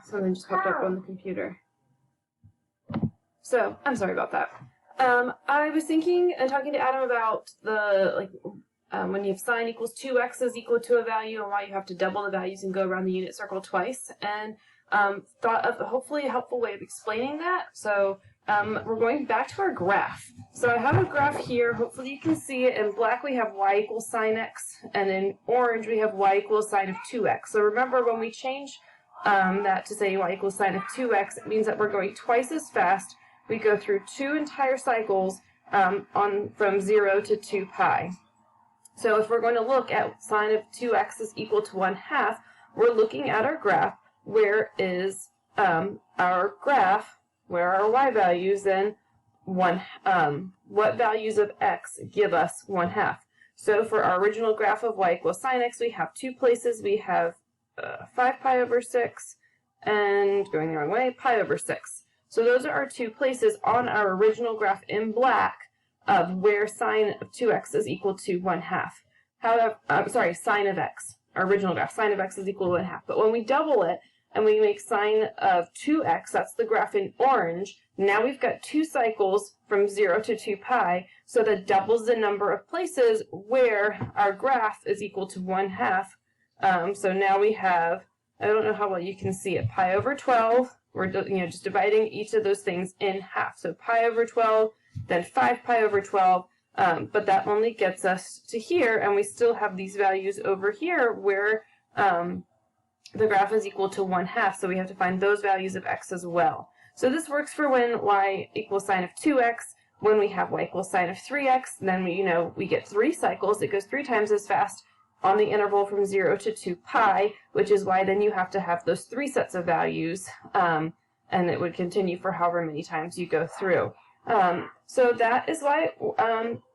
something just popped up on the computer. So, I'm sorry about that. I was thinking and talking to Adam about the, when you have sin equals 2x is equal to a value and why you have to double the values and go around the unit circle twice, and thought of hopefully a helpful way of explaining that. So we're going back to our graph. So I have a graph here. Hopefully you can see it. In black we have y equals sin x, and in orange we have y equals sin of 2x. So remember, when we change that to say y equals sin of 2x, it means that we're going twice as fast. We go through 2 entire cycles from 0 to 2 pi. So if we're going to look at sin of 2x is equal to 1/2, we're looking at our graph. Where is our graph? Where are our y values? Then what values of x give us 1/2? So for our original graph of y equals sin x, we have 2 places. We have 5 pi over 6 and, going the wrong way, pi over 6. So those are our 2 places on our original graph in black of where sin of 2x is equal to 1/2. However, sin of x, our original graph, sin of x is equal to 1/2. But when we double it and we make sin of 2x, that's the graph in orange, now we've got 2 cycles from 0 to 2 pi, so that doubles the number of places where our graph is equal to 1/2. So now we have, I don't know how well you can see it, pi over 12. We're just dividing each of those things in half. So pi over 12, then 5 pi over 12, but that only gets us to here, and we still have these values over here where the graph is equal to 1/2, so we have to find those values of x as well. So this works for when y equals sin of 2x, when we have y equals sin of 3x, then we get 3 cycles. It goes 3 times as fast on the interval from 0 to 2 pi, which is why then you have to have those 3 sets of values, and it would continue for however many times you go through. So that is why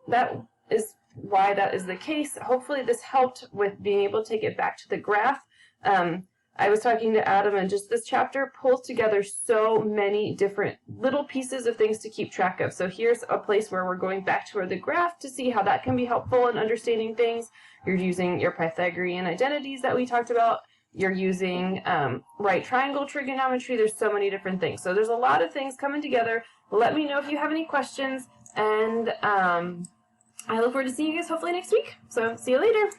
that is the case. Hopefully this helped with being able to take it back to the graph. I was talking to Adam, and just this chapter pulls together so many different little pieces of things to keep track of. So here's a place where we're going back to the graph to see how that can be helpful in understanding things. You're using your Pythagorean identities that we talked about. You're using right triangle trigonometry. There's so many different things. So there's a lot of things coming together. Let me know if you have any questions, and I look forward to seeing you guys hopefully next week. So see you later.